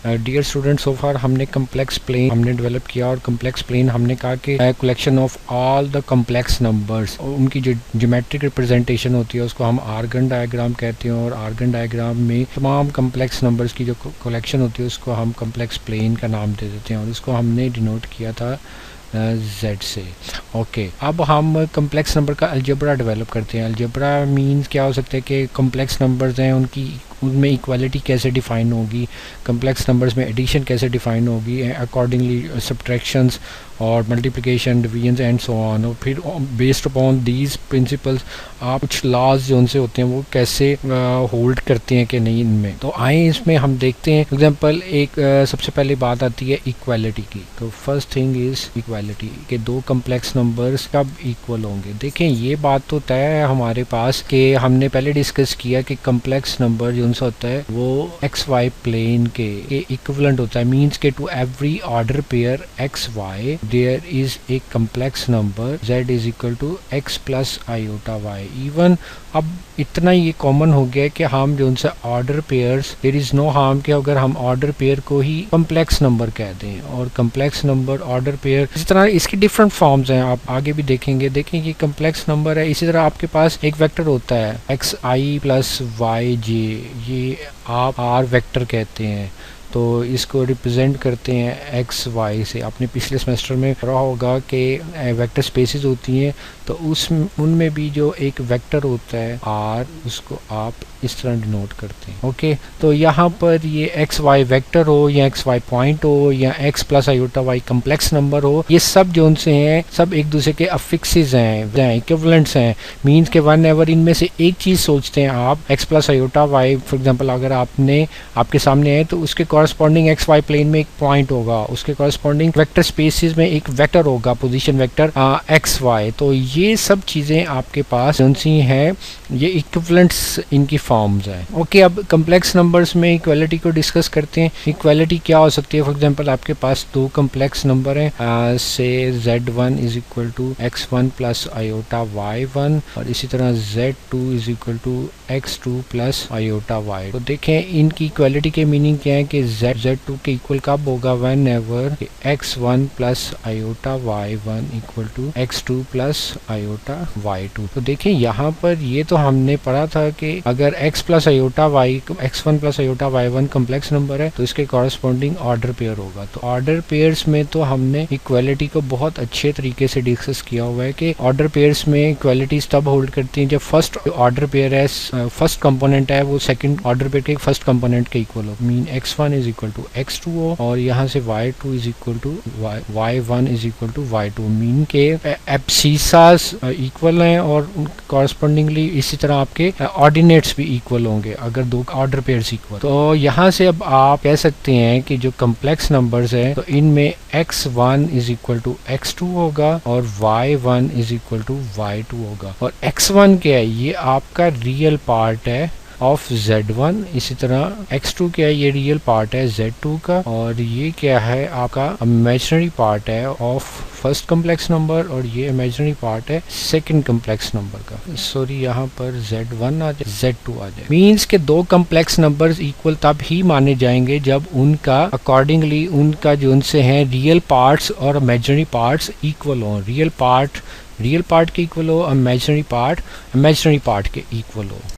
Dear student, सो फार हमने complex plane हमने develop किया और कम्प्लेक्स प्लेन हमने कहा कि collection of all the complex numbers, उनकी जो ज्योमेट्रिक रिप्रेजेंटेशन होती है उसको हम आर्गन डायग्राम कहते हैं। और आर्गन डायग्राम में तमाम कम्प्लेक्स नंबर्स की जो कलेक्शन होती है उसको हम कम्प्लेक्स प्लेन का नाम दे देते हैं और इसको हमने डिनोट किया था Z से। ओके, अब हम कम्प्लेक्स नंबर का अलजेब्रा डेवलप करते हैं। अलजेब्रा मीन्स क्या हो सकता है कि कम्प्लेक्स नंबर्स हैं उनमें इक्वालिटी कैसे डिफ़ाइन होगी, कम्प्लेक्स नंबर्स में एडिशन कैसे डिफ़ाइन होगी, अकॉर्डिंगली सब्ट्रैक्शंस और multiplication, division and so on. और फिर बेस्ड अपॉन दीज प्रिंसिपल्स आप कुछ लॉज जो उनसे होते हैं वो कैसे होल्ड करते हैं कि नहीं इनमें। तो आए इसमें हम देखते हैं एग्जांपल। एक सबसे पहले बात आती है इक्वालिटी की। तो फर्स्ट थिंग इज़ इक्वालिटी के दो कम्प्लेक्स नंबर्स कब इक्वल होंगे। देखें, ये बात तो तय है हमारे पास कि हमने पहले डिस्कस किया कि कम्प्लेक्स नंबर जो उनसे होता है वो एक्स वाई प्लेन के इक्विवेलेंट होता है। मीन्स के to every order pair X Y there is a complex number z is equal to x plus iota y। Even अब इतना ये कॉमन हो गया कि हम जो उनसे order pairs, there is no harm कि अगर हम ऑर्डर पेयर को ही कम्प्लेक्स नंबर कह दें। और कम्प्लेक्स नंबर ऑर्डर पेयर इस तरह इसकी डिफरेंट फॉर्म्स हैं, आप आगे भी देखेंगे। देखें ये कम्प्लेक्स नंबर है। इसी तरह आपके पास एक वेक्टर होता है एक्स आई प्लस वाई जे, ये आप आर वेक्टर कहते हैं। तो इसको रिप्रेजेंट करते हैं एक्स वाई से। आपने पिछले सेमेस्टर में पढ़ा होगा कि वेक्टर स्पेसेस होती हैं, तो उनमें भी जो एक वेक्टर होता है आर, उसको आप इस तरह डिनोट करते हैं। ओके, तो यहाँ पर ये एक्स वाई वेक्टर हो या एक्स वाई पॉइंट हो या X plus iota Y complex number हो, ये सब जो उनसे हैं सब एक दूसरे के अफिक्सेस हैं, इक्विवेलेंट्स हैं। मीन्स के वन एवर इनमें से एक चीज़ सोचते हैं आप, X plus iota Y for example अगर आपके सामने है तो उसके कॉरस्पॉन्डिंग एक्स वाई प्लेन में एक पॉइंट होगा, उसके कॉरस्पॉन्डिंग वेक्टर स्पेसिस में एक वेक्टर होगा, पोजीशन वेक्टर एक्स वाई। तो ये सब चीज़ें आपके पास उनसी हैं, ये इक्विवेलेंट्स इनकी फॉर्म्स हैं। ओके, अब कम्प्लेक्स नंबर्स में इक्वालिटी को डिस्कस करते हैं। इक्वालिटी क्या हो सकती है। फॉर एग्जांपल आपके पास दो कम्प्लेक्स नंबर हैं, से z1 is equal to x1 plus iota y1 और इसी तरह z2 is equal to x2 plus iota y। तो देखें इनकी इक्वालिटी के मीनिंग क्या है कि z2 के इक्वल कब होगा, whenever x1 plus iota y1 equal to x2 plus iota y2। तो देखें यहाँ पर ये तो हमने पढ़ा था कि अगर x plus iota Y, x1 plus iota y1 complex number है तो इसके कॉरस्पॉन्डिंग ऑर्डर पेयर होगा। तो ऑर्डर पेयर्स में तो हमने इक्वालिटी को बहुत अच्छे तरीके से डिस्कस किया हुआ है कि ऑर्डर पेयर्स में इक्वालिटीज तब होल्ड करती हैं जब फर्स्ट ऑर्डर पेयर है, फर्स्ट कंपोनेंट है वो सेकंड ऑर्डर पेयर के फर्स्ट कंपोनेंट के इक्वल हो। Mean x1 is equal to x2 हो और यहाँ से y2 is equal to y1 is equal to y2। Mean के एब्सिसास इक्वल हैं और कॉरस्पॉन्डिंगली इसी तरह आपके ऑर्डिनेट्स भी इक्वल होंगे अगर दो ऑर्डर पेयर्स इक्वल। तो यहाँ से अब आप कह सकते हैं कि जो कम्प्लेक्स नंबर्स हैं तो इनमें x1 is equal to x2 होगा और y1 is equal to y2 होगा। और x1 क्या है, ये आपका रियल पार्ट है ऑफ z1। इसी तरह x2 क्या है, ये रियल पार्ट है z2 का। और ये क्या है, आपका इमेजिनरी पार्ट है ऑफ फर्स्ट कम्प्लेक्स नंबर और ये इमेजिनरी पार्ट है सेकंड कम्प्लेक्स नंबर का। सॉरी, यहाँ पर z1 आ जाए, z2 आ जाए। मीन्स के दो कम्प्लेक्स नंबर्स इक्वल तब ही माने जाएंगे जब उनका अकॉर्डिंगली उनका जो उनसे हैं रियल पार्ट्स और इमेजिनरी पार्ट्स इक्वल हो। रियल पार्ट के इक्वल हो, इमेजिनरी पार्ट के इक्वल हो।